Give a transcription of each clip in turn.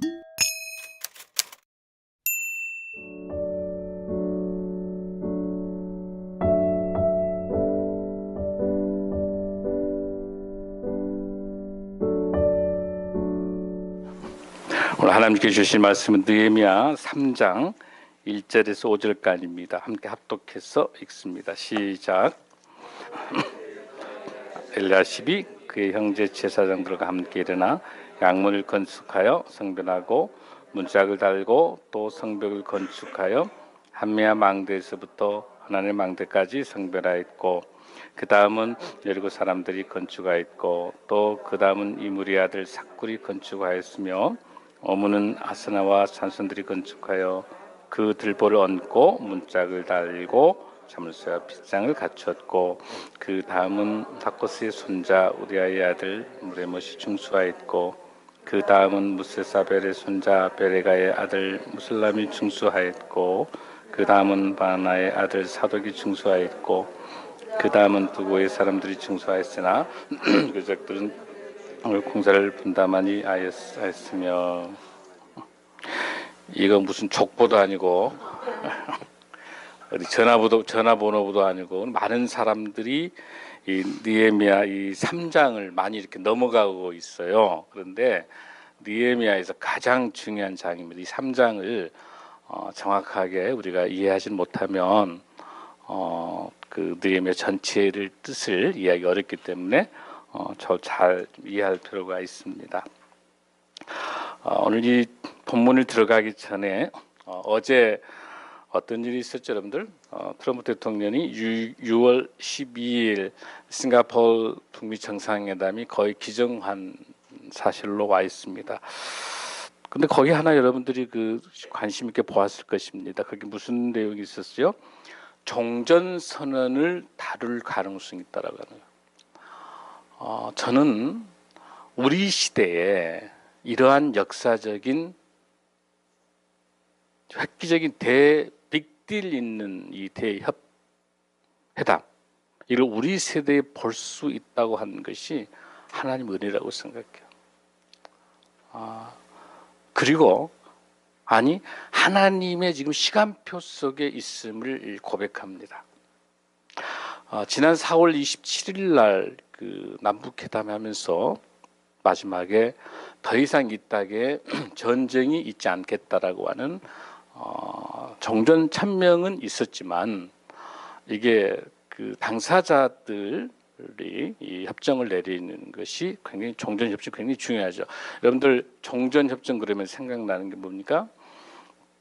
오늘 하나님께 주신 말씀은 느헤미야 3장 1절에서 5절까지입니다. 함께 합독해서 읽습니다. 시작. 엘리야십이 그의 형제 제사장들과 함께 일어나 양문을 건축하여 성전하고 문짝을 달고 또 성벽을 건축하여 한메아 망대에서부터 하나님의 망대까지 성별하였고, 그 다음은 여리고 사람들이 건축하였고, 또 그 다음은 이므리 아들 삭굴이 건축하였으며, 어무는 아스나와 산성들이 건축하여 그 들보를 얹고 문짝을 달고 자물쇠와 빗장을 갖추었고, 그 다음은 하코스의 손자 우리아의 아들 무레못이 중수하였고, 그 다음은 무세사벨의 손자 베레가의 아들 무슬람이 중수하였고, 그 다음은 바나의 아들 사독이 중수하였고, 그 다음은 두고의 사람들이 중수하였으나 그 적들은 오늘 공사를 분담하니 하였으며. 이거 무슨 족보도 아니고 어디 전화번호도 아니고 많은 사람들이 이 느헤미야 이 3장을 많이 이렇게 넘어가고 있어요. 그런데 느헤미야에서 가장 중요한 장입니다. 이 3장을 정확하게 우리가 이해하지 못하면 그 느헤미야 전체를 뜻을 이해하기 어렵기 때문에 잘 이해할 필요가 있습니다. 오늘 이 본문을 들어가기 전에 어제 어떤 일이 있었죠, 여러분들? 트럼프 대통령이 6월 12일 싱가포르 북미 정상회담이 거의 기정한 사실로 와 있습니다. 근데 거기 하나 여러분들이 그 관심 있게 보았을 것입니다. 그게 무슨 내용이 있었어요? 종전 선언을 다룰 가능성이 있다라고 하는 거예요. 저는 우리 시대에 이러한 역사적인 획기적인 빅딜 있는 이 대회담, 이걸 우리 세대에 볼 수 있다고 하는 것이 하나님 은혜라고 생각해요. 그리고 하나님의 지금 시간표 속에 있음을 고백합니다. 지난 4월 27일 날 그 남북회담하면서 마지막에 더 이상 이 땅에 전쟁이 있지 않겠다라고 하는 종전 천명은 있었지만, 이게 그 당사자들이 이 협정을 내리는 것이 굉장히 종전 협정 굉장히 중요하죠. 여러분들 종전 협정 그러면 생각나는 게 뭡니까?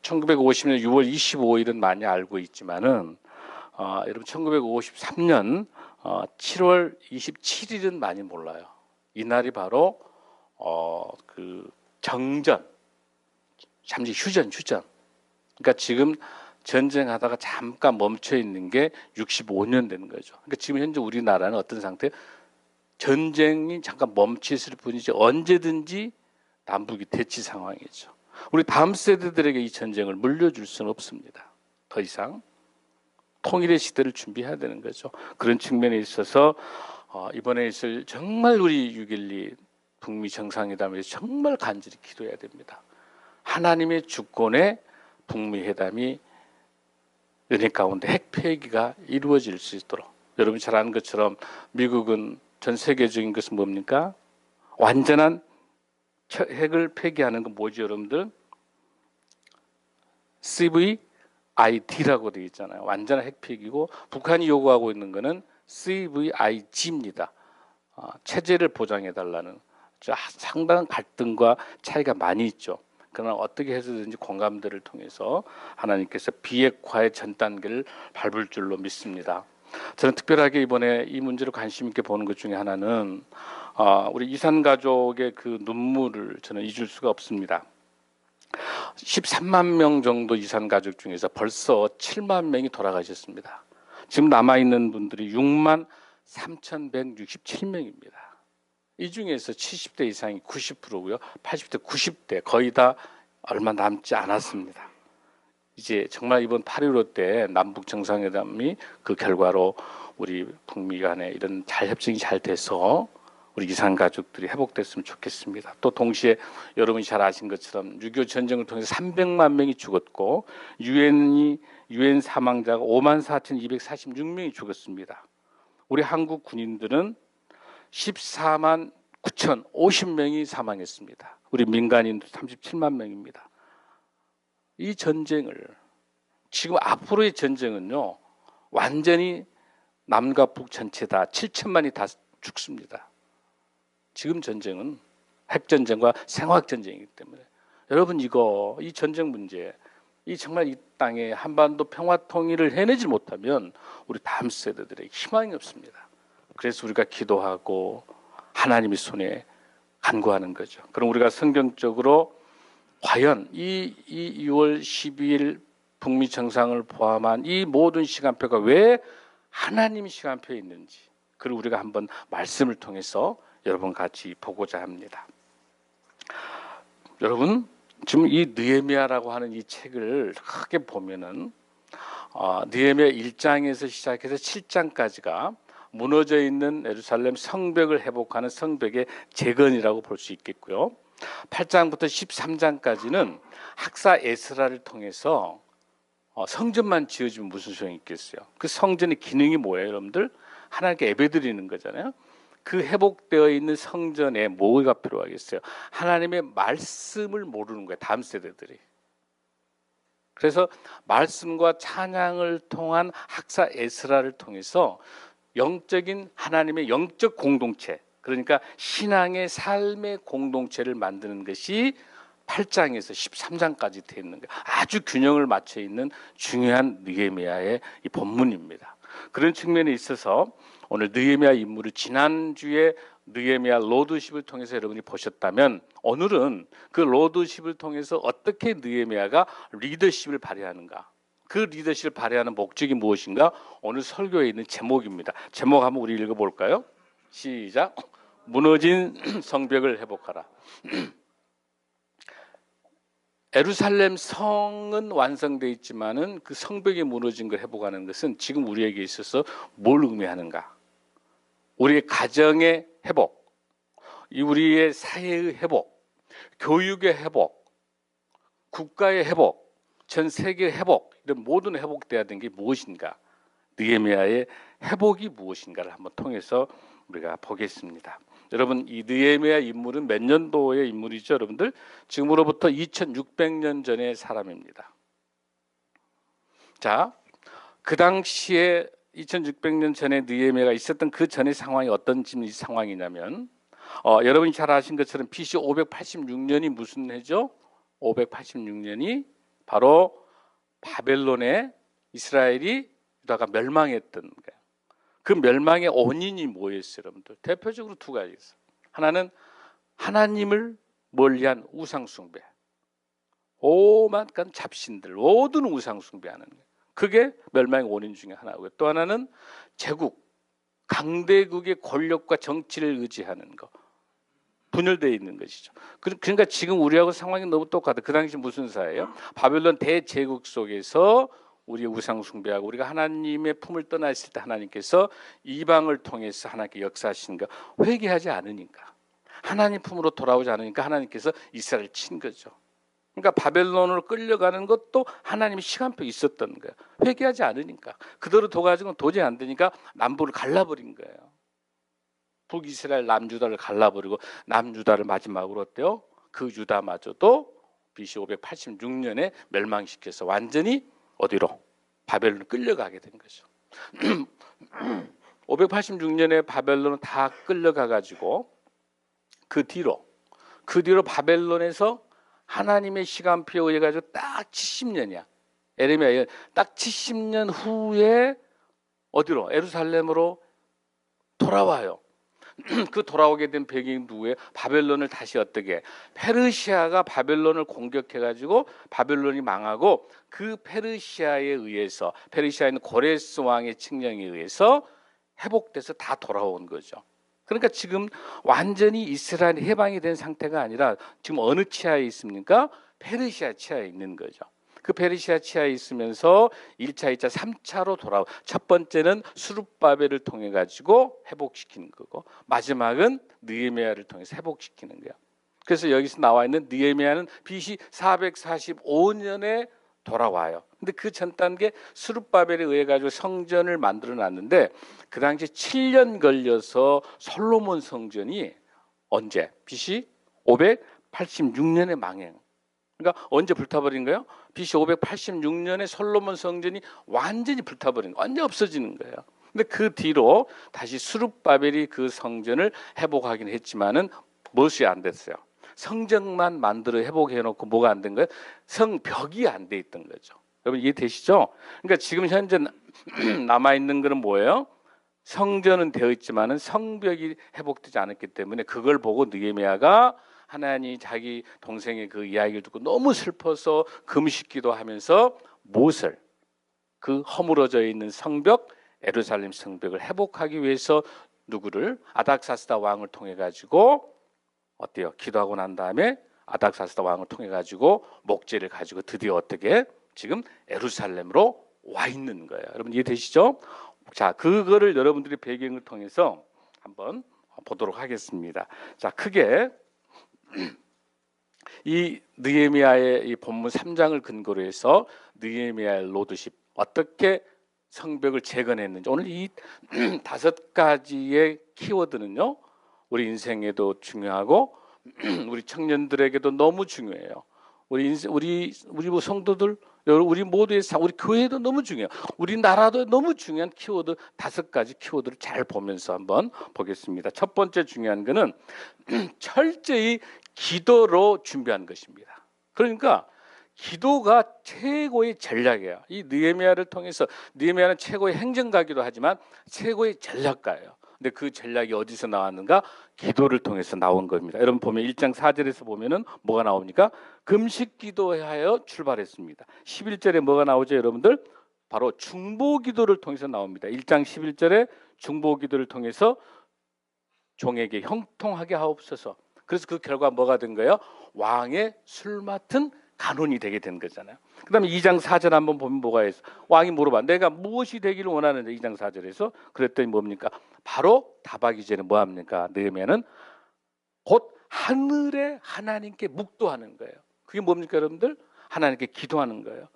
1950년 6월 25일은 많이 알고 있지만은 여러분 1953년 7월 27일은 많이 몰라요. 이날이 바로 그 정전, 잠시 휴전. 그러니까 지금 전쟁하다가 잠깐 멈춰 있는 게 65년 되는 거죠. 그러니까 지금 현재 우리나라는 어떤 상태? 전쟁이 잠깐 멈춰 있을 뿐이지 언제든지 남북이 대치 상황이죠. 우리 다음 세대들에게 이 전쟁을 물려줄 수는 없습니다. 더 이상 통일의 시대를 준비해야 되는 거죠. 그런 측면에 있어서 이번에 있을 정말 우리 6.12 북미 정상회담에서 정말 간절히 기도해야 됩니다. 하나님의 주권의 북미 회담이 은혜 가운데 핵 폐기가 이루어질 수 있도록. 여러분이 잘 아는 것처럼 미국은 전 세계적인 것은 뭡니까? 완전한 핵을 폐기하는 건 뭐죠, 여러분들? CVID라고 되어 있잖아요. 완전한 핵 폐기고, 북한이 요구하고 있는 것은 CVIG입니다. 체제를 보장해 달라는 상당한 갈등과 차이가 많이 있죠. 그러나 어떻게 해서든지 공감대를 통해서 하나님께서 비핵화의 전 단계를 밟을 줄로 믿습니다. 저는 특별하게 이번에 이 문제를 관심 있게 보는 것 중에 하나는 우리 이산 가족의 그 눈물을 저는 잊을 수가 없습니다. 13만 명 정도 이산 가족 중에서 벌써 7만 명이 돌아가셨습니다. 지금 남아있는 분들이 6만 3,167명입니다. 이 중에서 70대 이상이 90%고요. 80대, 90대 거의 다 얼마 남지 않았습니다. 이제 정말 이번 8.15 때 남북 정상회담이 그 결과로 우리 북미 간에 이런 협정이 잘 돼서 우리 이산 가족들이 회복됐으면 좋겠습니다. 또 동시에 여러분이 잘 아신 것처럼 6.25 전쟁을 통해서 300만 명이 죽었고 유엔 사망자가 54,246명이 죽었습니다. 우리 한국 군인들은 14만 9,050명이 사망했습니다. 우리 민간인도 37만 명입니다. 이 전쟁을 지금 앞으로의 전쟁은요 완전히 남과 북 전체 다 7천만이 다 죽습니다. 지금 전쟁은 핵전쟁과 생화학전쟁이기 때문에 여러분 이 전쟁 문제 이 정말 이 땅에 한반도 평화 통일을 해내지 못하면 우리 다음 세대들의 희망이 없습니다. 그래서 우리가 기도하고 하나님의 손에 간구하는 거죠. 그럼 우리가 성경적으로 과연 이 6월 12일 북미 정상을 포함한 이 모든 시간표가 왜 하나님의 시간표에 있는지 그걸 우리가 한번 말씀을 통해서 여러분 같이 보고자 합니다. 여러분 지금 이 느헤미야라고 하는 이 책을 크게 보면은 느헤미야 1장에서 시작해서 7장까지가 무너져 있는 예루살렘 성벽을 회복하는 성벽의 재건이라고 볼 수 있겠고요. 8장부터 13장까지는 학사 에스라를 통해서 성전만 지어지면 무슨 소용이 있겠어요? 그 성전의 기능이 뭐예요, 여러분들? 하나님께 예배드리는 거잖아요. 그 회복되어 있는 성전에 뭐가 필요하겠어요? 하나님의 말씀을 모르는 거예요, 다음 세대들이. 그래서 말씀과 찬양을 통한 학사 에스라를 통해서 영적인 하나님의 영적 공동체, 그러니까 신앙의 삶의 공동체를 만드는 것이 8장에서 13장까지 되어 있는 거예요. 아주 균형을 맞춰 있는 중요한 느헤미야의 이 본문입니다. 그런 측면에 있어서 오늘 느헤미야 인물을 지난주에 느헤미야 로드십을 통해서 여러분이 보셨다면 오늘은 그 로드십을 통해서 어떻게 느헤미야가 리더십을 발휘하는가, 그 리더십을 발휘하는 목적이 무엇인가 오늘 설교에 있는 제목입니다. 제목 한번 우리 읽어볼까요? 시작. 무너진 성벽을 회복하라. 예루살렘 성은 완성되어 있지만은 그 성벽이 무너진 걸 회복하는 것은 지금 우리에게 있어서 뭘 의미하는가? 우리의 가정의 회복, 우리의 사회의 회복, 교육의 회복, 국가의 회복, 전 세계의 회복, 이런 모든 회복돼야 되는 게 무엇인가? 느헤미야의 회복이 무엇인가를 한번 통해서 우리가 보겠습니다. 여러분 이 느헤미야 인물은 몇 년도의 인물이죠, 여러분들? 지금으로부터 2600년 전의 사람입니다. 자, 그 당시에 2600년 전에 느헤미야가 있었던 그 전의 상황이 어떤 상황이냐면 여러분이 잘 아신 것처럼 BC 586년이 무슨 해죠? 586년이 바로 바벨론에 이스라엘이 유다가 멸망했던 거예요. 그 멸망의 원인이 뭐였어요, 여러분들? 대표적으로 두 가지 있어요. 하나는 하나님을 멀리한 우상 숭배, 오만한 잡신들, 모든 우상 숭배하는 거예요. 그게 멸망의 원인 중에 하나고요. 또 하나는 제국, 강대국의 권력과 정치를 의지하는 거, 분열되어 있는 것이죠. 그러니까 지금 우리하고 상황이 너무 똑같아요. 그 당시 무슨 사회예요? 바벨론 대제국 속에서 우리의 우상 숭배하고 우리가 하나님의 품을 떠나 있을 때 하나님께서 이방을 통해서 하나님께 역사하시는 거 회개하지 않으니까, 하나님 품으로 돌아오지 않으니까 하나님께서 이스라엘을 친 거죠. 그러니까 바벨론으로 끌려가는 것도 하나님의 시간표 있었던 거예요. 회개하지 않으니까. 그대로 둬가지고는 도저히 안 되니까 남부를 갈라버린 거예요. 북이스라엘 남유다를 갈라버리고 남유다를 마지막으로 어때요? 그 유다마저도 BC 586년에 멸망시켜서 완전히 어디로? 바벨론을 끌려가게 된 거죠. 586년에 바벨론은 다 끌려가 가지고 그 뒤로 바벨론에서 하나님의 시간표에 의해 가지고 딱 70년이야. 에레미야 딱 70년 후에 어디로? 예루살렘으로 돌아와요. 그 돌아오게 된 배경이 누구예요? 바벨론을 다시 어떻게? 페르시아가 바벨론을 공격해가지고 바벨론이 망하고 그 페르시아에 의해서, 페르시아에 있는 고레스 왕의 칙령에 의해서 회복돼서 다 돌아온 거죠. 그러니까 지금 완전히 이스라엘이 해방이 된 상태가 아니라 지금 어느 치하에 있습니까? 페르시아 치하에 있는 거죠. 그 페르시아 치하에 있으면서 1차, 2차, 3차로 돌아오. 첫 번째는 수룹바벨을 통해 가지고 회복시키는 거고 마지막은 느헤미야를 통해서 회복시키는 거야. 그래서 여기서 나와 있는 느헤미야는 BC 445년에 돌아와요. 근데 그 전 단계 수룹바벨에 의해 가지고 성전을 만들어 놨는데 그 당시 7년 걸려서 솔로몬 성전이 언제? BC 586년에 망해. 그러니까 언제 불타버린 거예요? BC 586년에 솔로몬 성전이 완전히 불타버린 거예요. 완전히 없어지는 거예요. 근데 그 뒤로 다시 수룹바벨이 그 성전을 회복하긴 했지만은 무엇이 안 됐어요. 성전만 만들어 회복해 놓고 뭐가 안 된 거예요? 성벽이 안 돼 있던 거죠. 여러분 이해되시죠? 그러니까 지금 현재 남아 있는 거는 뭐예요? 성전은 되어 있지만은 성벽이 회복되지 않았기 때문에 그걸 보고 느헤미야가 하나님이 자기 동생의 그 이야기를 듣고 너무 슬퍼서 금식기도 하면서 무엇을 그 허물어져 있는 성벽 예루살렘 성벽을 회복하기 위해서 누구를 아닥사스다 왕을 통해 가지고 어때요? 기도하고 난 다음에 아닥사스다 왕을 통해 가지고 목재를 가지고 드디어 어떻게 지금 예루살렘으로 와 있는 거예요. 여러분 이해되시죠? 자, 그거를 여러분들이 배경을 통해서 한번 보도록 하겠습니다. 자, 크게 이 느헤미야의 이 본문 3장을 근거로 해서 느헤미야의 로드십 어떻게 성벽을 재건했는지 오늘 이 5가지의 키워드는요. 우리 인생에도 중요하고 우리 청년들에게도 너무 중요해요. 우리 성도들, 우리 모두의 우리 교회도 너무 중요해요. 우리나라도 너무 중요한 키워드 5가지 키워드를 잘 보면서 한번 보겠습니다. 첫 번째 중요한 거는 철저히 기도로 준비한 것입니다. 그러니까 기도가 최고의 전략이에요. 이 느헤미야를 통해서 느헤미야는 최고의 행정가기도 하지만 최고의 전략가예요. 근데 그 전략이 어디서 나왔는가? 기도를 통해서 나온 겁니다. 여러분 보면 1장 4절에서 보면은 뭐가 나옵니까? 금식 기도하여 출발했습니다. 11절에 뭐가 나오죠, 여러분들? 바로 중보 기도를 통해서 나옵니다. 1장 11절에 중보 기도를 통해서 종에게 형통하게 하옵소서. 그래서 그 결과 뭐가 된 거예요? 왕의 술 맡은 간원이 되게 된 거잖아요. 그 다음에 2장 4절 한번 보면 뭐가 있어? 왕이 물어봐. 내가 무엇이 되기를 원하는데 2장 4절에서 그랬더니 뭡니까? 바로 답하기 전에 뭐 합니까? 느헤미야는 곧 하늘의 하나님께 묵도하는 거예요. 그게 뭡니까 여러분들? 하나님께 기도하는 거예요.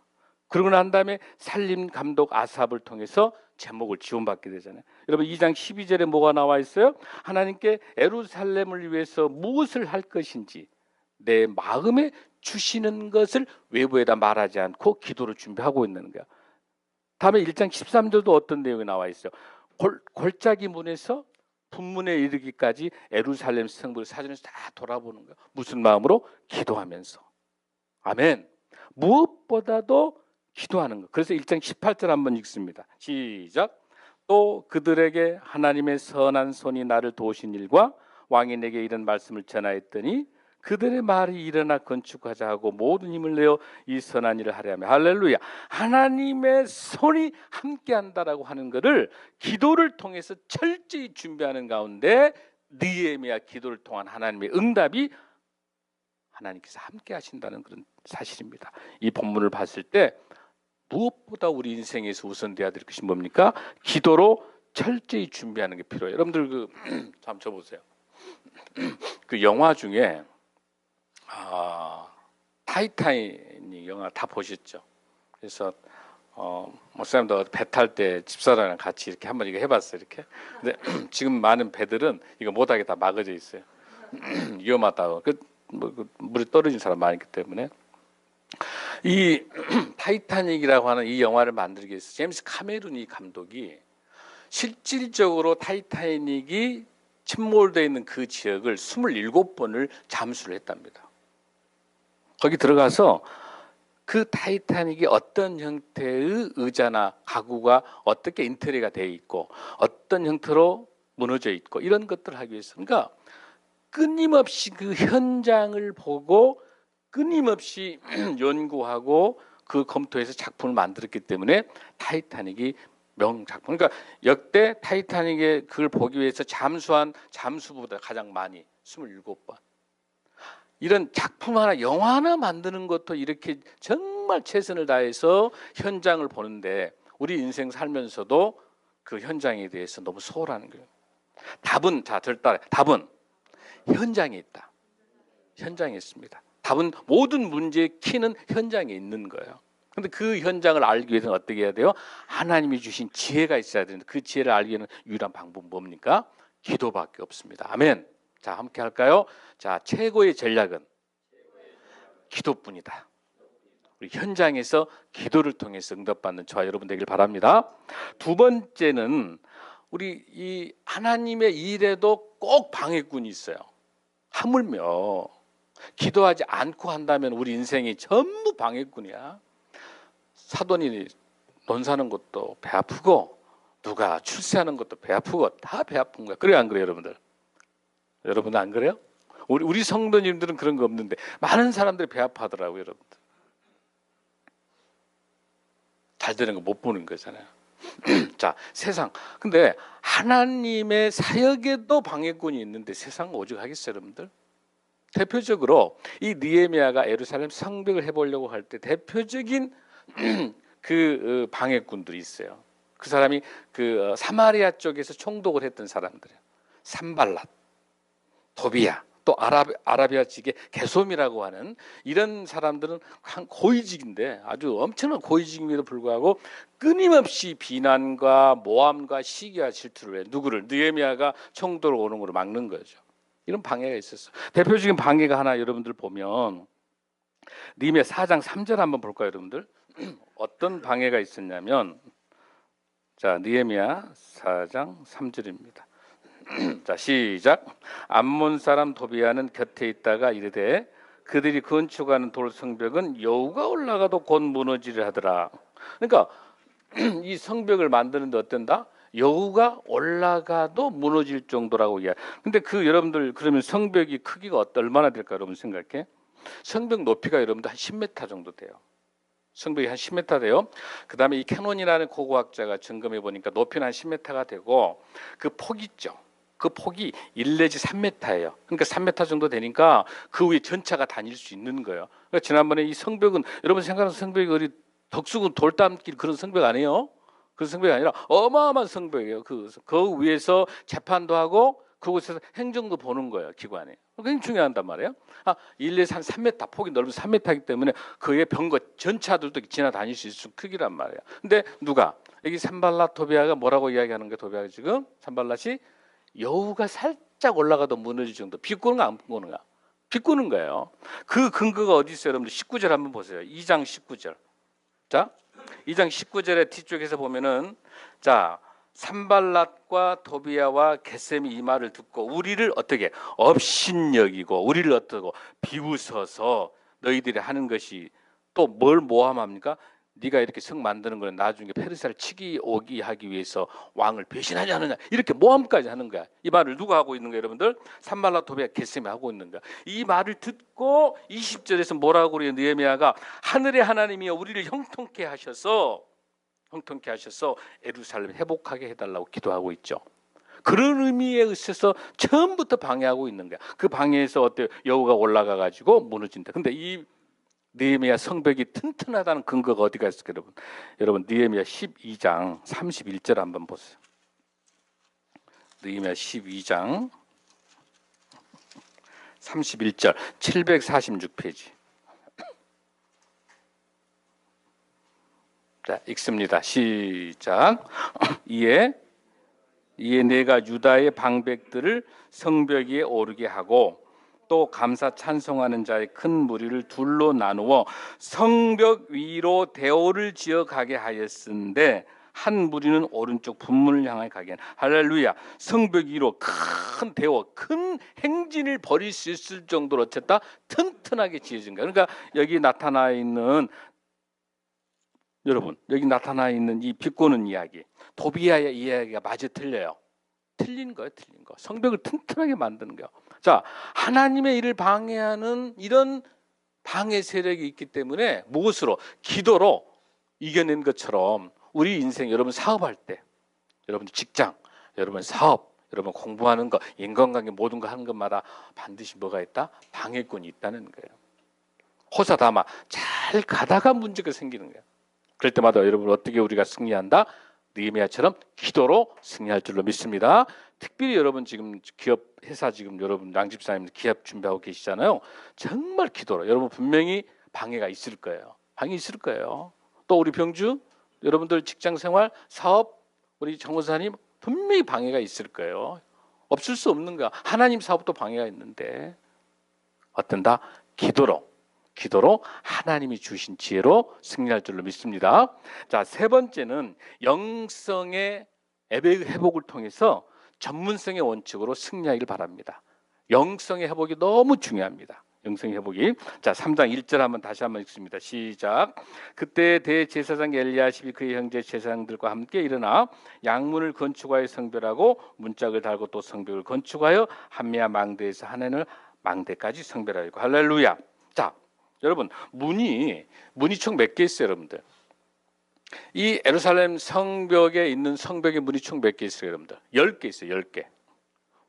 그러고 난 다음에 살림 감독 아삽을 통해서 제목을 지원받게 되잖아요. 여러분 2장 12절에 뭐가 나와 있어요? 하나님께 예루살렘을 위해서 무엇을 할 것인지 내 마음에 주시는 것을 외부에다 말하지 않고 기도를 준비하고 있는 거야. 다음에 1장 13절도 어떤 내용이 나와 있어요? 골짜기 문에서 분문에 이르기까지 예루살렘 성벽을 사전에서 다 돌아보는 거야. 무슨 마음으로? 기도하면서. 아멘. 무엇보다도 기도하는 거. 그래서 1장 18절 한번 읽습니다. 시작. 또 그들에게 하나님의 선한 손이 나를 도우신 일과 왕이 내게 이런 말씀을 전하였더니 그들의 말이 일어나 건축하자 하고 모든 힘을 내어 이 선한 일을 하려면 할렐루야. 하나님의 손이 함께한다라고 하는 것을 기도를 통해서 철저히 준비하는 가운데 느헤미야 기도를 통한 하나님의 응답이 하나님께서 함께하신다는 그런 사실입니다. 이 본문을 봤을 때 무엇보다 우리 인생에서 우선돼야 될 것이 뭡니까? 기도로 철저히 준비하는 게 필요해요. 여러분들 그 한번 쳐보세요. 그 영화 중에 타이타닉 영화 다 보셨죠? 그래서 목사님도 배 탈 때 집사람이랑 같이 이렇게 한번 이거 해봤어요. 이렇게. 근데 지금 많은 배들은 이거 못하게 다 막아져 있어요. 위험하다고. 물에 떨어진 사람 많기 때문에. 이 타이타닉이라고 하는 이 영화를 만들기 위해서 제임스 카메룬이 감독이 실질적으로 타이타닉이 침몰되어 있는 그 지역을 27번을 잠수를 했답니다. 거기 들어가서 그 타이타닉이 어떤 형태의 의자나 가구가 어떻게 인테리어가 되어 있고 어떤 형태로 무너져 있고 이런 것들을 하기 위해서 그러니까 끊임없이 그 현장을 보고 끊임없이 연구하고 그 검토해서 작품을 만들었기 때문에 타이타닉이 명작품. 그러니까 역대 타이타닉의 그걸 보기 위해서 잠수한 잠수보다 가장 많이 27번. 이런 작품 하나, 영화 하나 만드는 것도 이렇게 정말 최선을 다해서 현장을 보는데 우리 인생 살면서도 그 현장에 대해서 너무 소홀하는 거예요. 답은, 자, 들따라, 답은 현장에 있다. 현장에 있습니다. 답은 모든 문제의 키는 현장에 있는 거예요. 근데 그 현장을 알기 위해서는 어떻게 해야 돼요? 하나님이 주신 지혜가 있어야 되는데 그 지혜를 알기 위해서는 유일한 방법은 뭡니까? 기도밖에 없습니다. 아멘. 자, 함께 할까요? 자, 최고의 전략은 기도뿐이다. 우리 현장에서 기도를 통해서 응답받는 저와 여러분 되길 바랍니다. 두 번째는 우리 이 하나님의 일에도 꼭 방해꾼이 있어요. 하물며 기도하지 않고 한다면 우리 인생이 전부 방해꾼이야. 사돈이 논사는 것도 배 아프고 누가 출세하는 것도 배 아프고 다 배 아픈 거야. 그래요, 안 그래요, 여러분들? 여러분은 안 그래요? 우리 성도님들은 그런 거 없는데 많은 사람들이 배 아파하더라고요, 여러분들. 잘 되는 거 못 보는 거잖아요. 자, 세상. 근데 하나님의 사역에도 방해꾼이 있는데 세상 오죽 하겠어요, 여러분들? 대표적으로 이 느헤미야가 예루살렘 성벽을 해보려고 할 때 대표적인 그 방해꾼들이 있어요. 그 사람이 그 사마리아 쪽에서 총독을 했던 사람들이에요. 산발랏, 도비야, 또 아라비아 지계 게솜이라고 하는 이런 사람들은 고위직인데 아주 엄청난 고위직임에도 불구하고 끊임없이 비난과 모함과 시기와 질투를 해. 누구를? 느헤미야가 총독을 오는 걸로 막는 거죠. 이런 방해가 있었어. 대표적인 방해가 하나 여러분들 보면 느헤미야 4장 3절 한번 볼까요, 여러분들? 어떤 방해가 있었냐면, 자, 느헤미야 4장 3절입니다. 자, 시작. 암몬 사람 도비야는 곁에 있다가 이르되 그들이 건축하는 돌 성벽은 여우가 올라가도 곧 무너지려 하더라. 그러니까 이 성벽을 만드는데 어떤다? 여우가 올라가도 무너질 정도라고 이야기. 근데 그 여러분들 그러면 성벽이 크기가 얼마나 될까 여러분 생각해? 성벽 높이가 여러분들 한 10m 정도 돼요. 성벽이 한 10m 돼요. 그 다음에 이 캐논이라는 고고학자가 점검해 보니까 높이는 한 10m가 되고 그 폭 있죠. 그 폭이 1 내지 3m예요. 그러니까 3m 정도 되니까 그 위에 전차가 다닐 수 있는 거예요. 그러니까 지난번에 이 성벽은 여러분 생각하는 성벽이 우리 덕수궁 돌담길 그런 성벽 아니에요? 그런 성벽이 아니라 어마어마한 성벽이에요. 그 위에서 재판도 하고 그곳에서 행정도 보는 거예요. 기관에. 굉장히 중요한단 말이에요. 1, 2, 한 3m, 폭이 넓어서 3m이기 때문에 그 위에 병거 전차들도 지나다닐 수 있을 크기란 말이에요. 근데 누가? 여기 산발랏 도비야가 뭐라고 이야기하는 거예요? 도비야가 지금 산발랏이 여우가 살짝 올라가도 무너질 정도. 비꼬는 거 안 비꼬는 거? 비꼬는 거예요. 그 근거가 어디 있어요? 여러분들 19절 한번 보세요. 2장 19절. 자, 2장 19절의 뒤쪽에서 보면은 자, 산발랏과 도비야와 게셈이 이 말을 듣고 우리를 어떻게 업신여기고 우리를 어떻고 비웃어서 너희들이 하는 것이 또 뭘 모함합니까? 네가 이렇게 성 만드는 거는 나중에 페르시아를 치기 오기 하기 위해서 왕을 배신하지 않느냐 이렇게 모함까지 하는 거야. 이 말을 누가 하고 있는 거야, 여러분들? 산발랏 도비야 게셈이 하고 있는 거야. 이 말을 듣고 20절에서 뭐라고 그래요? 느헤미야가 하늘의 하나님이여 우리를 형통케 하셔서 예루살렘 회복하게 해달라고 기도하고 있죠. 그런 의미에 있어서 처음부터 방해하고 있는 거야. 그 방해에서 어때요? 여우가 올라가 가지고 무너진다. 근데 이 느헤미야 성벽이 튼튼하다는 근거가 어디가 있을까요, 여러분? 여러분 느헤미야 12장 31절 한번 보세요. 느헤미야 12장 31절 746페이지. 자, 읽습니다. 시작. 이에 내가 유다의 방백들을 성벽 위에 오르게 하고 또 감사 찬송하는 자의 큰 무리를 둘로 나누어 성벽 위로 대오를 지어 가게 하였은데 한 무리는 오른쪽 분문을 향해 가게. 할렐루야. 성벽 위로 큰 대오, 큰 행진을 벌일 수 있을 정도로 어쨌다 튼튼하게 지어진 거야. 그러니까 여기 나타나 있는 여러분, 여기 나타나 있는 이 비꼬는 이야기, 도비야의 이야기가 마저 틀려요. 틀린 거예요, 틀린 거. 성벽을 튼튼하게 만드는 거예요. 자, 하나님의 일을 방해하는 이런 방해 세력이 있기 때문에 무엇으로? 기도로 이겨낸 것처럼 우리 인생, 여러분 사업할 때, 여러분 직장, 여러분 사업, 여러분 공부하는 거, 인간관계 모든 거 하는 것마다 반드시 뭐가 있다? 방해꾼이 있다는 거예요. 호사다마 잘 가다가 문제가 생기는 거예요. 그럴 때마다 여러분 어떻게 우리가 승리한다? 느헤미야처럼 기도로 승리할 줄로 믿습니다. 특별히 여러분 지금 기업 회사 지금 여러분 양집사님 기업 준비하고 계시잖아요. 정말 기도로 여러분 분명히 방해가 있을 거예요. 방해 있을 거예요. 또 우리 병주 여러분들 직장생활 사업 우리 정호사님 분명히 방해가 있을 거예요. 없을 수 없는 거야. 하나님 사업도 방해가 있는데 어떤다? 기도로 하나님이 주신 지혜로 승리할 줄로 믿습니다. 자, 세 번째는 영성의 예배의 회복을 통해서 전문성의 원칙으로 승리하길 바랍니다. 영성의 회복이 너무 중요합니다. 영성의 회복이. 자, 3장 1절 한번 다시 한번 읽습니다. 시작. 그때 대제사장 엘리야십이 그의 형제 제사장들과 함께 일어나 양문을 건축하여 성별하고 문짝을 달고 또 성벽을 건축하여 한미야 망대에서 하나님을 망대까지 성별하고 할렐루야. 자, 여러분 문이 총 몇 개 있어요, 여러분들? 이 예루살렘 성벽에 있는 성벽의 문이 총 몇 개 있어요, 여러분들? 10개 있어요, 10개.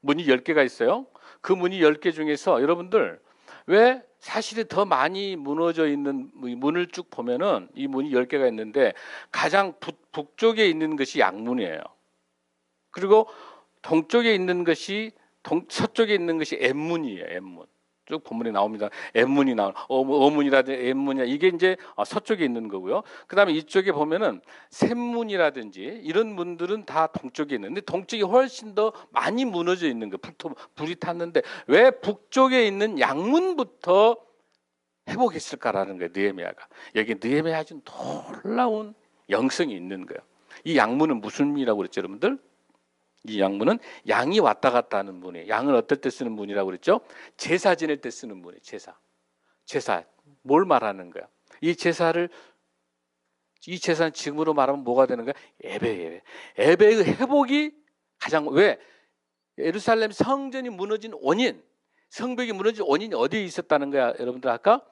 문이 10개가 있어요. 그 문이 10개 중에서 여러분들 왜 사실이 더 많이 무너져 있는 문을 쭉 보면은 이 문이 10개가 있는데 가장 북쪽에 있는 것이 양문이에요. 그리고 동쪽에 있는 것이 서쪽에 있는 것이 엠문이에요, 엠문. 쭉 본문에 나옵니다. 엠문이 나온 어문이라든지 엠문이야 이게 이제 서쪽에 있는 거고요. 그다음에 이쪽에 보면은 샘문이라든지 이런 문들은 다 동쪽에 있는데 동쪽이 훨씬 더 많이 무너져 있는 거. 불이 탔는데 왜 북쪽에 있는 양문부터 회복했을까라는 거예요. 느헤미야가 여기 느헤미야가 준 놀라운 영성이 있는 거예요. 이 양문은 무슨 문이라고 그랬죠, 여러분들? 이 양문은 양이 왔다 갔다 하는 문이에요. 양을 어떨 때 쓰는 문이라고 그랬죠? 제사 지낼 때 쓰는 문이에요. 제사. 뭘 말하는 거야? 이 제사는 지금으로 말하면 뭐가 되는 거야? 예배. 예배의 회복이 가장 왜? 예루살렘 성전이 무너진 원인, 성벽이 무너진 원인이 어디에 있었다는 거야? 여러분들 아까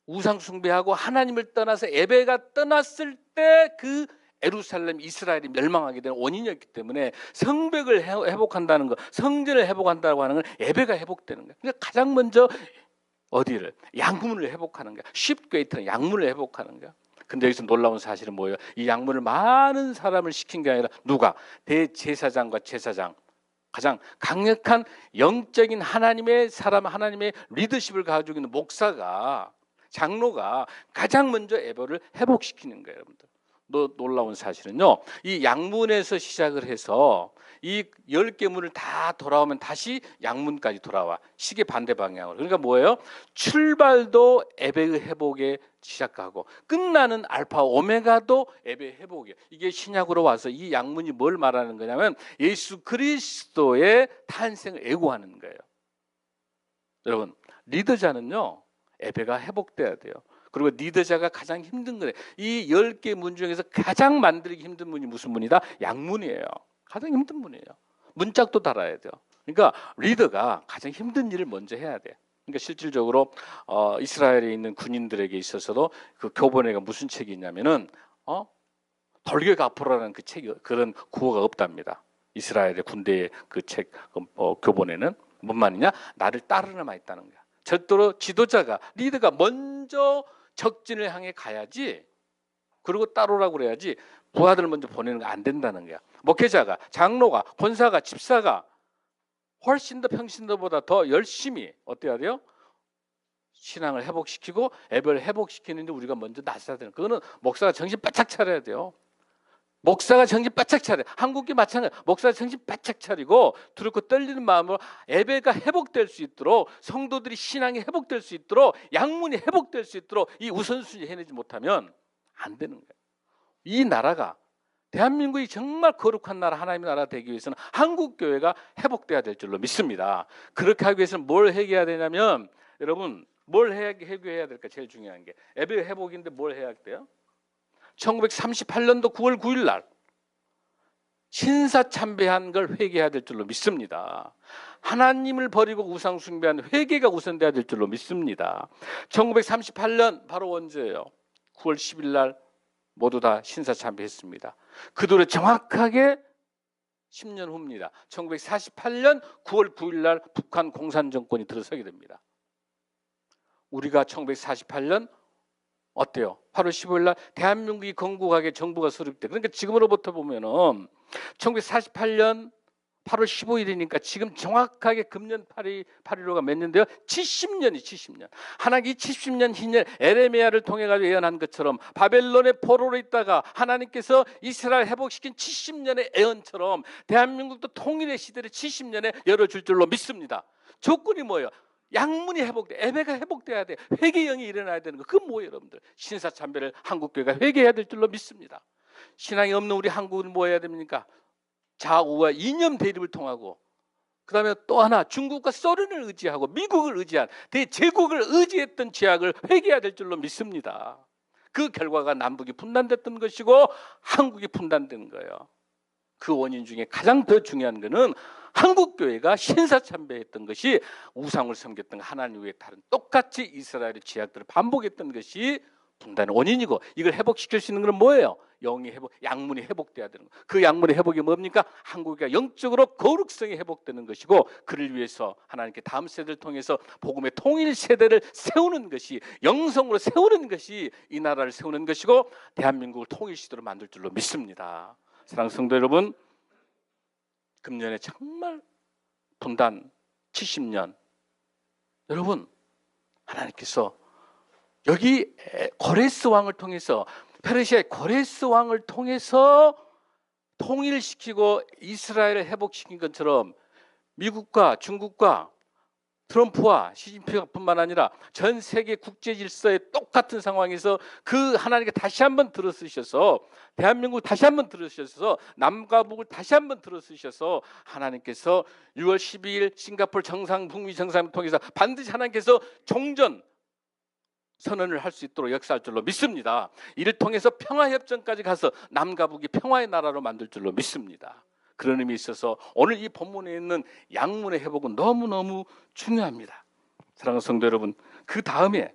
우상 숭배하고 하나님을 떠나서 예배가 떠났을 때 그 예루살렘 이스라엘이 멸망하게 되는 원인이었기 때문에 성벽을 회복한다는 거, 성전을 회복한다고 하는 건 예배가 회복되는 거예요. 그러니까 가장 먼저 어디를? 양문을 회복하는 거야. 쉽게이트는 양문을 회복하는 거야. 근데 여기서 놀라운 사실은 뭐예요? 이 양문을 많은 사람을 시킨 게 아니라 누가? 대제사장과 제사장. 가장 강력한 영적인 하나님의 사람, 하나님의 리더십을 가지고 있는 목사가, 장로가 가장 먼저 예배를 회복시키는 거예요, 여러분들. 놀라운 사실은요, 이 양문에서 시작을 해서 이 10개 문을 다 돌아오면 다시 양문까지 돌아와. 시계 반대 방향으로. 그러니까 뭐예요? 출발도 예배의 회복에 시작하고 끝나는 알파 오메가도 예배 회복이에요. 이게 신약으로 와서 이 양문이 뭘 말하는 거냐면 예수 그리스도의 탄생을 예고하는 거예요. 여러분, 리더자는요, 예배가 회복돼야 돼요. 그리고 리더자가 가장 힘든 거예요. 이 10개 문 중에서 가장 만들기 힘든 문이 무슨 문이다? 양문이에요. 가장 힘든 문이에요. 문짝도 달아야 돼요. 그러니까 리더가 가장 힘든 일을 먼저 해야 돼. 그러니까 실질적으로 이스라엘에 있는 군인들에게 있어서도 그 교본에가 무슨 책이 있냐면은 돌격 앞으로라는 그 책이 그런 구호가 없답니다. 이스라엘의 군대의 그 책 교본에는 뭔 말이냐? 나를 따르나마 있다는 거야. 절대로 지도자가 리더가 먼저 적진을 향해 가야지. 그리고 따르라고 그래야지. 부하들 먼저 보내는 거 안 된다는 거야. 목회자가, 장로가, 권사가, 집사가 훨씬 더 평신도보다 더 열심히 어때야 돼요? 신앙을 회복시키고 예배를 회복시키는데 우리가 먼저 나서야 되는. 그거는 목사가 정신 바짝 차려야 돼요. 목사가 정신 바짝 차려. 한국이 마찬가지. 목사가 정신 바짝 차리고 두렵고 떨리는 마음으로 예배가 회복될 수 있도록, 성도들이 신앙이 회복될 수 있도록, 양문이 회복될 수 있도록 이 우선순위 해내지 못하면 안 되는 거예요. 이 나라가, 대한민국이 정말 거룩한 나라, 하나님의 나라 되기 위해서는 한국 교회가 회복돼야 될 줄로 믿습니다. 그렇게 하기 위해서는 뭘 해결해야 되냐면, 여러분 뭘 해결해야 될까? 제일 중요한 게 예배 회복인데 뭘 해야 돼요? 1938년도 9월 9일 날 신사참배한 걸 회개해야 될 줄로 믿습니다. 하나님을 버리고 우상 숭배한 회개가 우선돼야 될 줄로 믿습니다. 1938년 바로 언제예요? 9월 10일 날 모두 다 신사참배했습니다. 그들을 정확하게 10년 후입니다. 1948년 9월 9일 날 북한 공산정권이 들어서게 됩니다. 우리가 1948년 어때요? 8월 15일 날 대한민국이 건국하게 정부가 수립돼. 그러니까 지금으로부터 보면은 1948년 8월 15일이니까 지금 정확하게 금년 8.15가 몇 년대요? 70년이 70년. 하나님이 70년 희년 에레미야를 통해 가지고 예언한 것처럼 바벨론의 포로로 있다가 하나님께서 이스라엘 회복시킨 70년의 예언처럼 대한민국도 통일의 시대를 70년에 열어줄 줄로 믿습니다. 조건이 뭐예요? 양문이 회복돼, 예배가 회복돼야 돼. 회개 영이 일어나야 되는 거. 그건 뭐예요, 여러분들? 신사참배를 한국교회가 회개해야 될 줄로 믿습니다. 신앙이 없는 우리 한국은 뭐 해야 됩니까? 좌우와 이념 대립을 통하고, 그 다음에 또 하나 중국과 소련을 의지하고 미국을 의지한 대제국을 의지했던 죄악을 회개해야 될 줄로 믿습니다. 그 결과가 남북이 분단됐던 것이고 한국이 분단된 거예요. 그 원인 중에 가장 더 중요한 것은 한국교회가 신사참배했던 것이 우상을 섬겼던 하나님 외에 다른 똑같이 이스라엘의 죄악들을 반복했던 것이 분단의 원인이고, 이걸 회복시킬 수 있는 것은 뭐예요? 영이 회복, 양문이 회복돼야 되는 거. 그 양문의 회복이 뭡니까? 한국이 영적으로 거룩성이 회복되는 것이고, 그를 위해서 하나님께 다음 세대를 통해서 복음의 통일 세대를 세우는 것이, 영성으로 세우는 것이 이 나라를 세우는 것이고 대한민국을 통일 시대로 만들 줄로 믿습니다. 사랑하는 성도 여러분, 금년에 정말 분단 70년, 여러분 하나님께서 여기 고레스 왕을 통해서, 페르시아의 고레스 왕을 통해서 통일시키고 이스라엘을 회복시킨 것처럼 미국과 중국과 트럼프와 시진핑뿐만 아니라 전 세계 국제 질서의 똑같은 상황에서 그 하나님께 다시 한번 들어쓰셔서 대한민국을 다시 한번 들어쓰셔서 남과 북을 다시 한번 들어쓰셔서 하나님께서 6월 12일 싱가포르 정상 북미 정상을 통해서 반드시 하나님께서 종전 선언을 할 수 있도록 역사할 줄로 믿습니다. 이를 통해서 평화협정까지 가서 남과 북이 평화의 나라로 만들 줄로 믿습니다. 그런 의미에 있어서 오늘 이 본문에 있는 양문의 회복은 너무너무 중요합니다. 사랑하는 성도 여러분, 그 다음에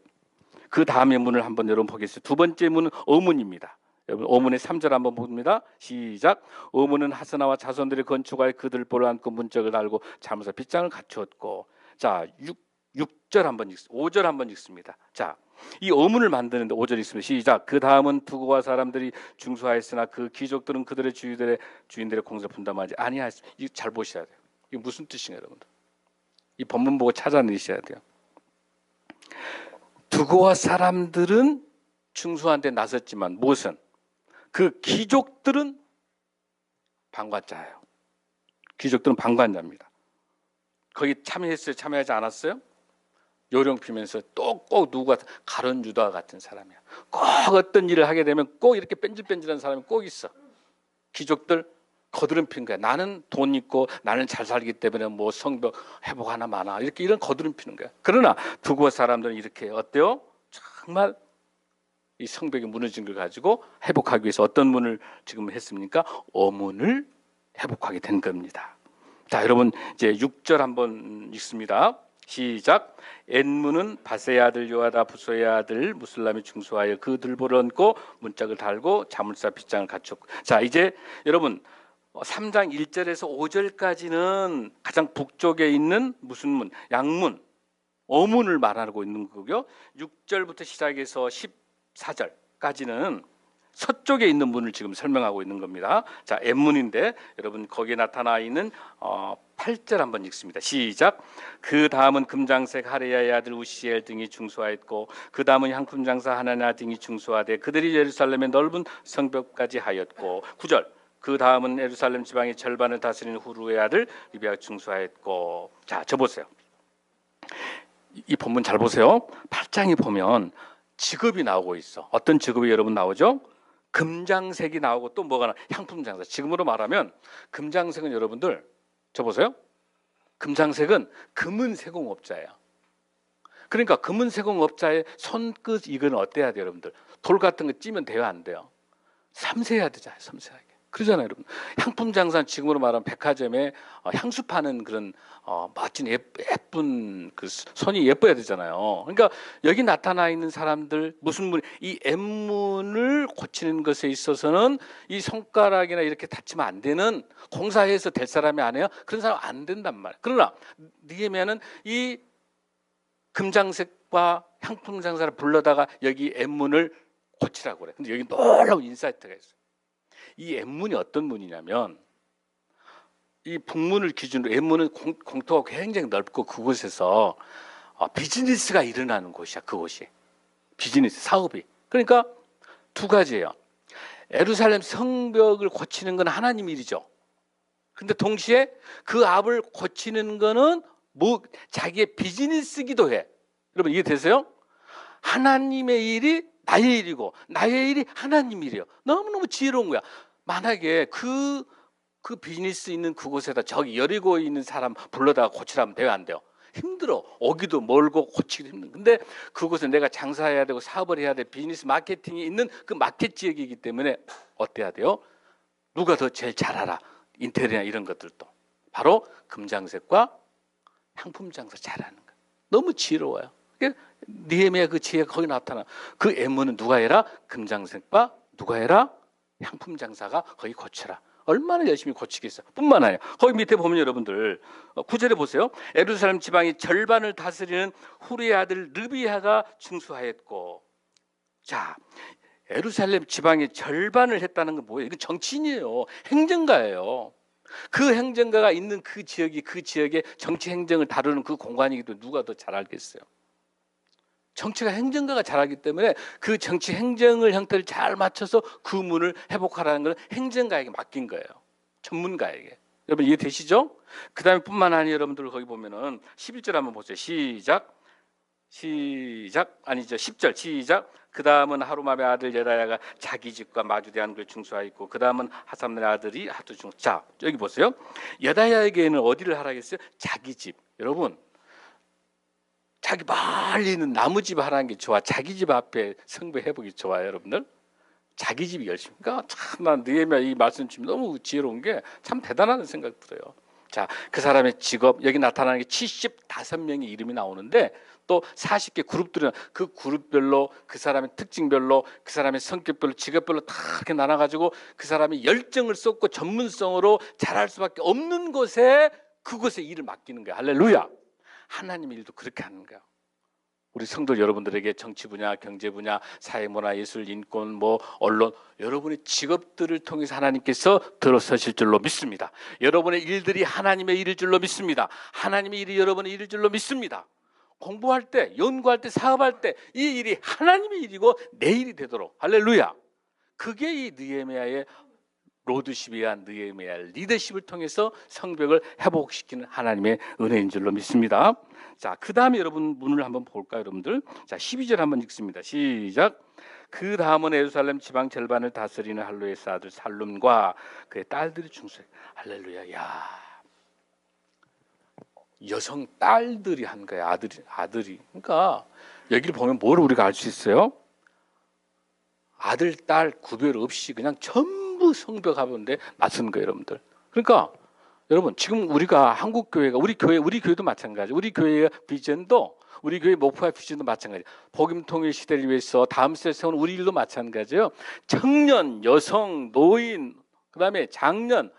문을 한번 여러분 보겠습니다. 두 번째 문은 어문입니다. 여러분 어문의 3절 한번 봅니다. 시작. 어문은 하스나와 자손들의 건축하여 그들 볼을 안고 문짝을 달고 자무사 빗장을 갖추었고. 자, 6절 한번 5절 한번 읽습니다. 자, 이 어문을 만드는데 5절 있습니다. 시작. 그 다음은 두고와 사람들이 중수하였으나 그 귀족들은 그들의 주인들의 공사 분담하지 아니하였습니다. 이거 잘 보셔야 돼요. 이게 무슨 뜻인가요, 여러분들? 이 본문 보고 찾아내셔야 돼요. 두고와 사람들은 중수한테 나섰지만 무엇은? 그 귀족들은 방관자예요. 귀족들은 방관자입니다. 거기 참여했어요? 참여하지 않았어요? 요령 피면서 또 꼭 누가 가룟 유다 같은 사람이야. 꼭 어떤 일을 하게 되면 꼭 이렇게 뺀질뺀질한 사람이 꼭 있어. 귀족들 거드름 피는 거야. 나는 돈 있고 나는 잘 살기 때문에 뭐 성벽 회복 하나 많아. 이렇게 이런 거드름 피는 거야. 그러나 두고 사람들은 이렇게 어때요? 정말 이 성벽이 무너진 걸 가지고 회복하기 위해서 어떤 문을 지금 했습니까? 어문을 회복하게 된 겁니다. 자, 여러분 이제 6절 한번 읽습니다. 시작. 엔문은 바세의 아들 요아다 부소의 아들 무슬람이 중수하여 그 들보를 얹고 문짝을 달고 자물쇠 빗장을 갖췄고. 자, 이제 여러분 3장 1절에서 5절까지는 가장 북쪽에 있는 무슨 문? 양문, 어문을 말하고 있는 거고요. 6절부터 시작해서 14절까지는 서쪽에 있는 문을 지금 설명하고 있는 겁니다. 자, 엠문인데 여러분 거기에 나타나 있는 8절 한번 읽습니다. 시작. 그 다음은 금장색 하레야의 아들 우시엘 등이 중수하였고 그 다음은 향품장사 하나냐 등이 중수하되 그들이 예루살렘의 넓은 성벽까지 하였고. 9절. 그 다음은 예루살렘 지방의 절반을 다스리는 후루의 아들 리비아가 중수하였고. 자, 저 보세요. 이 본문 잘 보세요. 8장에 보면 직업이 나오고 있어. 어떤 직업이 여러분 나오죠? 금장색이 나오고 또 뭐가 나? 향품장사. 지금으로 말하면 금장색은 여러분들 저 보세요. 금장색은 금은 세공업자예요. 그러니까 금은 세공업자의 손끝 이건 어때야 돼요, 여러분들? 돌 같은 거 찌면 돼요, 안 돼요? 섬세해야 되잖아요, 섬세하게. 그러잖아요, 여러분. 향품 장사는 지금으로 말하면 백화점에 향수 파는 그런 멋진 예쁜 그 손이 예뻐야 되잖아요. 그러니까 여기 나타나 있는 사람들 무슨 문, 이 M문을 고치는 것에 있어서는 이 손가락이나 이렇게 다치면 안 되는, 공사해서 될 사람이 아니에요. 그런 사람 안 된단 말이에요. 그러나 느헤미야는 이 금장색과 향품 장사를 불러다가 여기 M문을 고치라고 그래. 근데 여기 놀라운 인사이트가 있어요. 이 M문이 어떤 문이냐면, 이 북문을 기준으로 M문은 공터가 굉장히 넓고 그곳에서 비즈니스가 일어나는 곳이야. 그곳이 비즈니스 사업이. 그러니까 두 가지예요. 예루살렘 성벽을 고치는 건 하나님 일이죠. 근데 동시에 그 앞을 고치는 거는 뭐 자기의 비즈니스기도 해. 여러분 이해되세요? 하나님의 일이 나의 일이고 나의 일이 하나님 일이에요. 너무너무 지혜로운 거야. 만약에 그 비즈니스 있는 그곳에다 저기 여리고에 있는 사람 불러다가 고치라면 돼요, 안 돼요? 힘들어. 오기도 멀고 고치기도 힘든. 근데 그곳은 내가 장사해야 되고 사업을 해야 돼. 비즈니스 마케팅이 있는 그 마켓 지역이기 때문에 어때야 돼요? 누가 더 제일 잘 알아? 인테리어나 이런 것들도 바로 금장색과 향품 장사 잘하는 거야. 너무 지혜로워요. 느헤미야 그 지혜가 거기 나타나. 그 M문은 누가 해라? 금장색과 누가 해라? 향품 장사가 거기 고쳐라. 얼마나 열심히 고치겠어. 뿐만 아니라 거기 밑에 보면 여러분들 9절에 보세요. 예루살렘 지방의 절반을 다스리는 후리의 아들 르비야가 중수하였고. 자, 예루살렘 지방의 절반을 했다는 건 뭐예요? 이건 정치인이에요. 행정가예요. 그 행정가가 있는 그 지역이 그 지역의 정치 행정을 다루는 그 공간이기도 누가 더 잘 알겠어요? 정치가 행정가가 잘하기 때문에 그 정치 행정을 형태를 잘 맞춰서 그 문을 회복하라는 건 행정가에게 맡긴 거예요. 전문가에게. 여러분 이해되시죠? 그 다음에 뿐만 아니라 여러분들 거기 보면은 11절 한번 보세요. 시작. 아니죠. 10절 시작. 그 다음은 하루맘의 아들 여다야가 자기 집과 마주대한 걸 중수하였고 그 다음은 하삼의 아들이 하두 중. 자 여기 보세요. 여다야에게는 어디를 하라겠어요? 자기 집. 여러분 자기 멀리 있는 나무 집 하라는 게 좋아? 자기 집 앞에 성배 회복이 좋아요, 여러분들? 자기 집이 열심히. 그러니까 참난 느헤미야 이 말씀 주면 너무 지혜로운 게 참 대단하다는 생각 들어요. 자, 그 사람의 직업 여기 나타나는 게 75명의 이름이 나오는데 또 40개 그룹들은 그 그룹별로 그 사람의 특징별로 그 사람의 성격별로 직업별로 다 이렇게 나눠가지고 그 사람이 열정을 쏟고 전문성으로 잘할 수밖에 없는 곳에 그곳에 일을 맡기는 거야. 할렐루야. 하나님 일도 그렇게 하는 거야. 우리 성도 여러분들에게 정치 분야, 경제 분야, 사회, 문화, 예술, 인권, 언론 여러분의 직업들을 통해서 하나님께서 들어서실 줄로 믿습니다. 여러분의 일들이 하나님의 일일 줄로 믿습니다. 하나님의 일이 여러분의 일일 줄로 믿습니다. 공부할 때, 연구할 때, 사업할 때 이 일이 하나님의 일이고 내 일이 되도록. 할렐루야. 그게 이 느헤미야의 로드십이야 느헤미야의 리더십을 통해서 성벽을 회복시키는 하나님의 은혜인 줄로 믿습니다. 자, 그 다음에 여러분 문을 한번 볼까요, 여러분들? 자, 12절 한번 읽습니다. 시작. 그 다음은 예루살렘 지방 절반을 다스리는 할로에스 아들 살룸과 그의 딸들이 중수해. 할렐루야. 야, 여성 딸들이 한 거야. 아들이. 그러니까 여기를 보면 뭘 우리가 알 수 있어요? 아들, 딸 구별 없이 그냥 전부 성벽 하는데 맞선 거예요, 여러분들. 그러니까 여러분 지금 우리가 한국 교회가 우리 교회도 마찬가지. 우리 교회의 비전도 우리 교회 목표와 비전도 마찬가지. 복음 통일 시대를 위해서 다음 세대 세운 우리 일도 마찬가지예요. 청년, 여성, 노인, 그다음에 장년,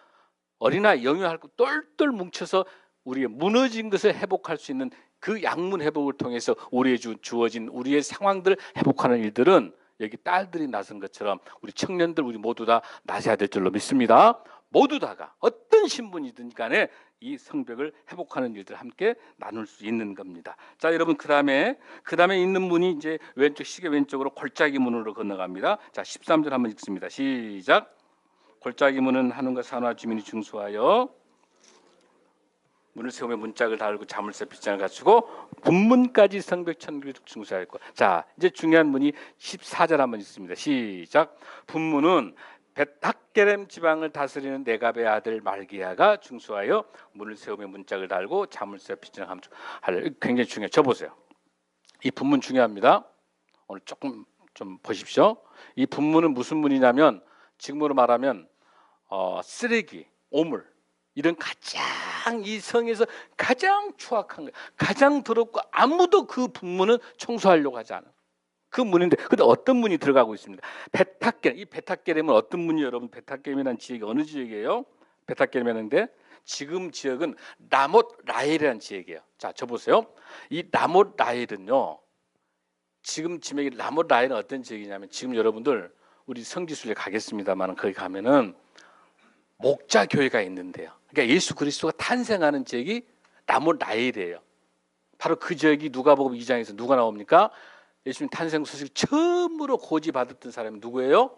어린아이 영유할 거 똘똘 뭉쳐서 우리의 무너진 것을 회복할 수 있는 그 양문 회복을 통해서 우리의 주어진 우리의 상황들을 회복하는 일들은 여기 딸들이 나선 것처럼 우리 청년들 우리 모두 다 나서야 될 줄로 믿습니다. 모두 다가 어떤 신분이든 간에 이 성벽을 회복하는 일들 함께 나눌 수 있는 겁니다. 자, 여러분 그다음에 있는 문이 이제 왼쪽 시계 왼쪽으로 골짜기 문으로 건너갑니다. 자, 13절 한번 읽습니다. 시작. 골짜기 문은 한원과 산화 주민이 중수하여 문을 세우며 문짝을 달고 자물쇠 빗장을 갖추고 분문까지 성벽 천기를 중수하였고. 자, 이제 중요한 문이 14절 한번 있습니다. 시작. 분문은 벳학게렘 지방을 다스리는 네갑의 아들 말기야가 중수하여 문을 세우며 문짝을 달고 자물쇠 빗장을 하려. 굉장히 중요해요. 저 보세요. 이 분문 중요합니다. 오늘 조금 좀 보십시오. 이 분문은 무슨 문이냐면 지금으로 말하면 쓰레기, 오물 이런 가장 이 성에서 가장 추악한 거, 가장 더럽고 아무도 그 분문은 청소하려고 하지 않아요. 그 문인데, 근데 어떤 문이 들어가고 있습니다. 베타겔, 이 베타겔이면 어떤 문이 여러분? 베타겔이라는 지역이 어느 지역이에요? 베타겔이라는데 지금 지역은 라못 라헬이라는 지역이에요. 자, 저 보세요. 이 라못 라헬은요. 지금 지명이 라못 라헬은 어떤 지역이냐면 지금 여러분들 우리 성지순례 가겠습니다만 거기 가면은 목자 교회가 있는데요. 그러니까 예수 그리스도가 탄생하는 지역이 라못 라헬이에요. 바로 그 지역이 누가복음 2장에서 누가 나옵니까? 예수님 탄생 소식 처음으로 고지받았던 사람이 누구예요?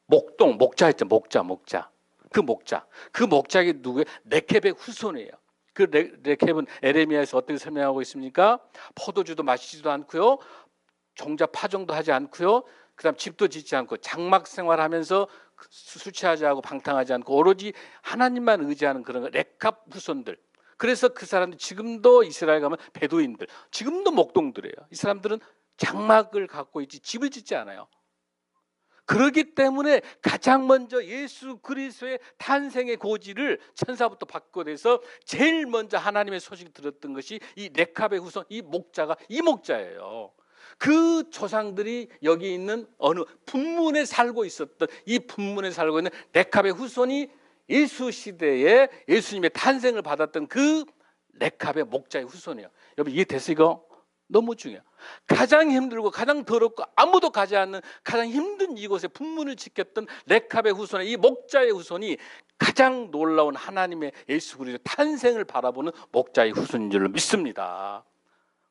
목동, 목자였죠. 목자. 그 목자가 누구예요? 레켑의 후손이에요. 그 레켑은 에레미야에서 어떻게 설명하고 있습니까? 포도주도 마시지도 않고요. 종자 파종도 하지 않고요. 그다음 집도 짓지 않고 장막 생활하면서 술 취하지 않고 방탕하지 않고 오로지 하나님만 의지하는 그런 레켑 후손들. 그래서 그 사람들 지금도 이스라엘 가면 베두인들, 지금도 목동들이에요. 이 사람들은 장막을 갖고 있지 집을 짓지 않아요. 그렇기 때문에 가장 먼저 예수 그리스도의 탄생의 고지를 천사부터 받고 돼서 제일 먼저 하나님의 소식을 들었던 것이 이 레켑의 후손, 이 목자예요. 그 조상들이 여기 있는 어느 분문에 살고 있었던 이 분문에 살고 있는 레켑의 후손이 예수 시대에 예수님의 탄생을 받았던 그 레켑의 목자의 후손이에요. 여러분 이해됐어요? 이거 너무 중요해요. 가장 힘들고 가장 더럽고 아무도 가지 않는 가장 힘든 이곳에 분문을 지켰던 레켑의 후손의 이 목자의 후손이 가장 놀라운 하나님의 예수 그리스도의 탄생을 바라보는 목자의 후손인 줄로 믿습니다.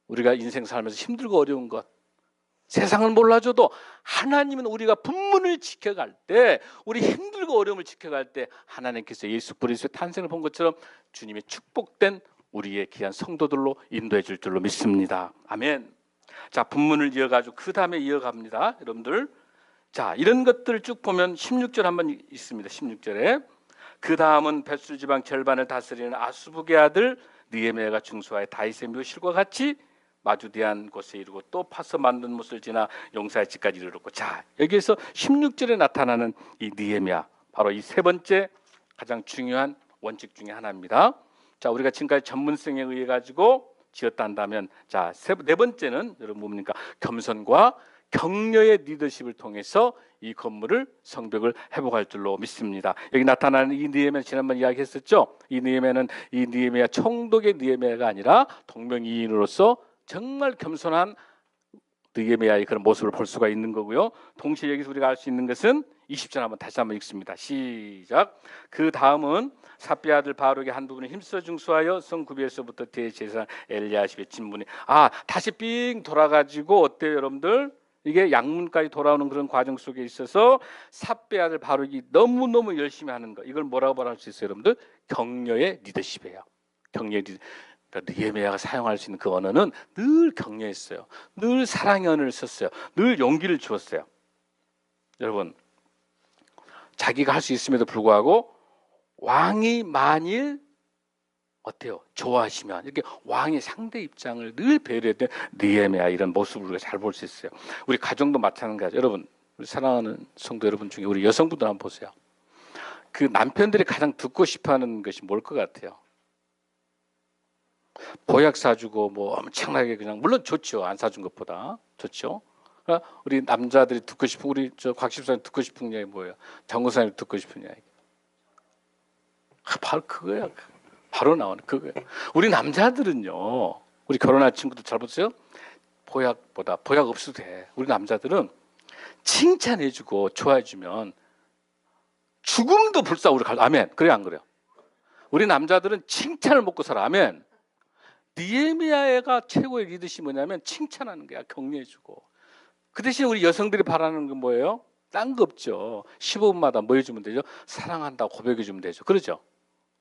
우리가 인생 살면서 힘들고 어려운 것, 세상을 몰라줘도 하나님은 우리가 분문을 지켜갈 때, 우리 힘들고 어려움을 지켜갈 때 하나님께서 예수 그리스도의 탄생을 본 것처럼 주님의 축복된 우리의 귀한 성도들로 인도해 줄 줄로 믿습니다. 아멘. 자, 본문을 이어가지고 그 다음에 이어갑니다. 여러분들. 자, 이런 것들을 쭉 보면 16절 한번 있습니다. 16절에 그 다음은 벳술 지방 절반을 다스리는 아수북의 아들 느헤미야가 중수하여 다윗의 묘실과 같이 마주대한 곳에 이르고 또 파서 만든 못을 지나 용사의 집까지 이르렀고, 자, 여기에서 16절에 나타나는 이 느헤미야, 바로 이 세 번째 가장 중요한 원칙 중에 하나입니다. 자, 우리가 지금까지 전문성에 의해 가지고 지었다 한다면, 자, 네 번째는 여러분 뭡니까? 겸손과 격려의 리더십을 통해서 이 건물을 성벽을 회복할 줄로 믿습니다. 여기 나타나는 이 느헤미야, 지난번 이야기했었죠. 이 느헤미야 총독의 느헤미야가 아니라 동명이인으로서 정말 겸손한 느헤미야의 그런 모습을 볼 수가 있는 거고요. 동시에 여기서 우리가 알 수 있는 것은 20절 한번 다시 한번 읽습니다. 시작. 그 다음은 삽비 아들 바룩의 한 부분을 힘써 중수하여 성구비에서부터 대제사장 엘리야십의 진문이, 다시 삥 돌아가지고 어때요 여러분들? 이게 양문까지 돌아오는 그런 과정 속에 있어서 삽비 아들 바룩이 너무너무 열심히 하는 거, 이걸 뭐라고 말할 수 있어요 여러분들? 격려의 리더십이에요. 격려의 리더십. 그러니까 느헤미야가 사용할 수 있는 그 언어는 늘 격려했어요. 늘 사랑의 언어를 썼어요. 늘 용기를 주었어요. 여러분, 자기가 할 수 있음에도 불구하고 왕이 만일 어때요? 좋아하시면 이렇게 왕의 상대 입장을 늘 배려했던 느헤미야, 이런 모습을 우리가 잘 볼 수 있어요. 우리 가정도 마찬가지예요. 여러분, 우리 사랑하는 성도 여러분 중에 우리 여성분들 한번 보세요. 그 남편들이 가장 듣고 싶어하는 것이 뭘 것 같아요? 보약 사주고 뭐 엄청나게 그냥, 물론 좋죠. 안 사준 것보다 좋죠. 우리 남자들이 듣고 싶은, 우리 곽 집사님 듣고 싶은 이야기 뭐예요? 정구사님 듣고 싶은 이야기. 바로 그거야. 바로 나오는 그거예요. 우리 남자들은요, 우리 결혼할 친구들 잘 보세요. 보약보다, 보약 없어도 돼. 우리 남자들은 칭찬해주고 좋아해주면 죽음도 불사 우리 아멘. 그래 안 그래요? 우리 남자들은 칭찬을 먹고 살아. 아멘. 느헤미야가 최고의 리더십이 뭐냐면 칭찬하는 거야. 격려해주고. 그 대신 우리 여성들이 바라는 건 뭐예요? 딴 거 없죠. 15분마다 뭐 해주면 되죠? 사랑한다고 고백해주면 되죠. 그러죠?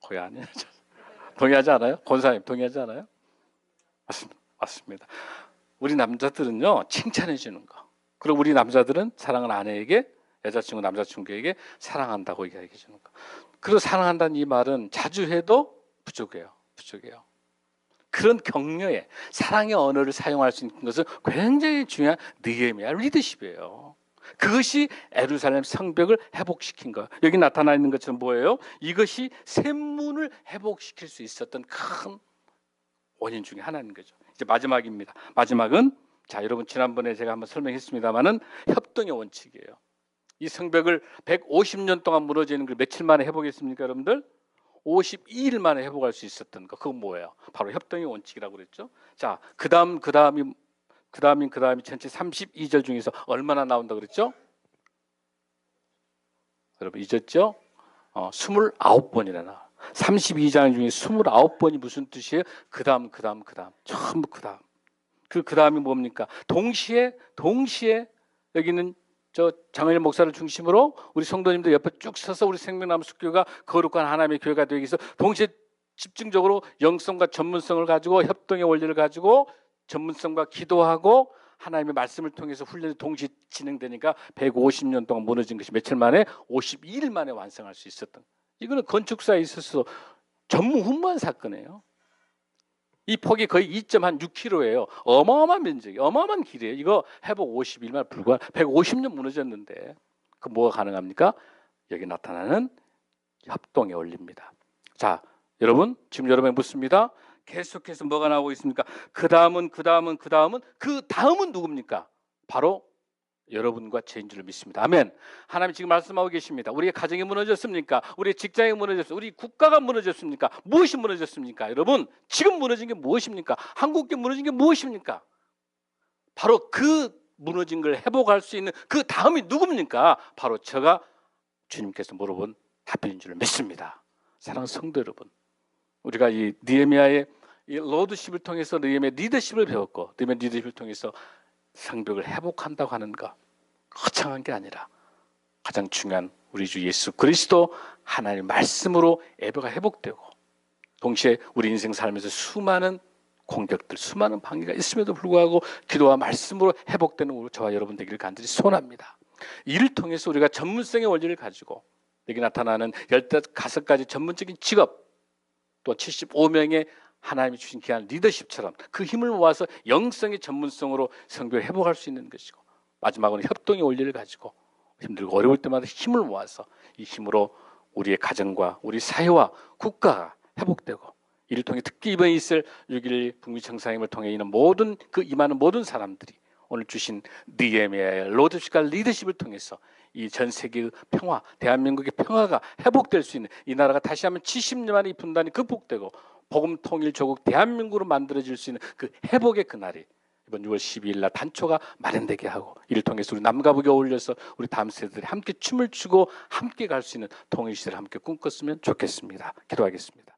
거의 아니에요. 동의하지 않아요? 권사님 동의하지 않아요? 맞습니다. 우리 남자들은요, 칭찬해주는 거. 그리고 우리 남자들은 사랑하는 아내에게, 여자친구 남자친구에게 사랑한다고 얘기해주는 거. 그리고 사랑한다는 이 말은 자주 해도 부족해요. 그런 격려의, 사랑의 언어를 사용할 수 있는 것은 굉장히 중요한 느헤미야 리더십이에요. 그것이 예루살렘 성벽을 회복시킨 거. 여기 나타나 있는 것처럼 뭐예요? 이것이 샘문을 회복시킬 수 있었던 큰 원인 중에 하나인 거죠. 이제 마지막입니다. 마지막은 자, 여러분 지난번에 제가 한번 설명했습니다만은 협동의 원칙이에요. 이 성벽을 150년 동안 무너지는 걸 며칠 만에 회복했습니까, 여러분들? 52일 만에 회복할 수 있었던 거. 그건 뭐예요? 바로 협동의 원칙이라고 그랬죠. 자, 그다음이 전체 32절 중에서 얼마나 나온다 그랬죠? 여러분 잊었죠? 29번이나 나와. 32장 중에 29번이 무슨 뜻이에요? 그다음. 전부 그다음. 그다음이 뭡니까? 동시에 여기는 저 장은일 목사를 중심으로 우리 성도님들 옆에 쭉 서서 우리 생명나무 숲교회가 거룩한 하나님의 교회가 되기 위해서 동시에 집중적으로 영성과 전문성을 가지고 협동의 원리를 가지고 전문성과 기도하고 하나님의 말씀을 통해서 훈련이 동시에 진행되니까 150년 동안 무너진 것이 며칠 만에 52일 만에 완성할 수 있었던. 이거는 건축사에 있어서 전무후무한 사건이에요. 이 폭이 거의 2.6km예요. 어마어마한 면적이, 어마어마한 길이에요. 이거 회복 50일만 불과 150년 무너졌는데 그 뭐가 가능합니까? 여기 나타나는 협동의 원리입니다. 자, 여러분 지금 여러분이 묻습니다. 계속해서 뭐가 나오고 있습니까? 그 다음은 누굽니까? 바로 여러분과 저인 줄 믿습니다. 아멘. 하나님 지금 말씀하고 계십니다. 우리의 가정이 무너졌습니까? 우리의 직장이 무너졌습니까? 우리 국가가 무너졌습니까? 무엇이 무너졌습니까? 여러분 지금 무너진 게 무엇입니까? 한국이 무너진 게 무엇입니까? 바로 그 무너진 걸 회복할 수 있는 그 다음이 누굽니까? 바로 제가 주님께서 물어본 답변인 줄 믿습니다. 사랑하는 성도 여러분, 우리가 이 느헤미야의 이 로드십을 통해서 느헤미야의 리더십을 배웠고 느헤미야의 리더십을 통해서 성벽을 회복한다고 하는 것 거창한 게 아니라 가장 중요한 우리 주 예수 그리스도 하나님의 말씀으로 예배가 회복되고 동시에 우리 인생 살면서 수많은 공격들, 수많은 방해가 있음에도 불구하고 기도와 말씀으로 회복되는 우리 저와 여러분 되기를 간절히 소원합니다. 이를 통해서 우리가 전문성의 원리를 가지고 여기 나타나는 15가지 전문적인 직업 또 75명의 하나님이 주신 귀한 리더십처럼 그 힘을 모아서 영성의 전문성으로 성벽을 회복할 수 있는 것이고 마지막으로는 협동의 원리를 가지고 힘들고 어려울 때마다 힘을 모아서 이 힘으로 우리의 가정과 우리 사회와 국가가 회복되고 이를 통해 특히 이번에 있을 6.1 북미 정상회담을 통해 있는 모든 그 임하는 모든 사람들이 오늘 주신 느헤미야의 로드십과 리더십을 통해서 이 전 세계의 평화, 대한민국의 평화가 회복될 수 있는 이 나라가 다시 한번 70년 만에 이 분단이 극복되고 복음 통일 조국 대한민국으로 만들어질 수 있는 그 회복의 그날이 이번 6월 12일 날 단초가 마련되게 하고 이를 통해서 우리 남과 북이 어울려서 우리 다음 세대들이 함께 춤을 추고 함께 갈 수 있는 통일 시대를 함께 꿈꿨으면 좋겠습니다. 기도하겠습니다.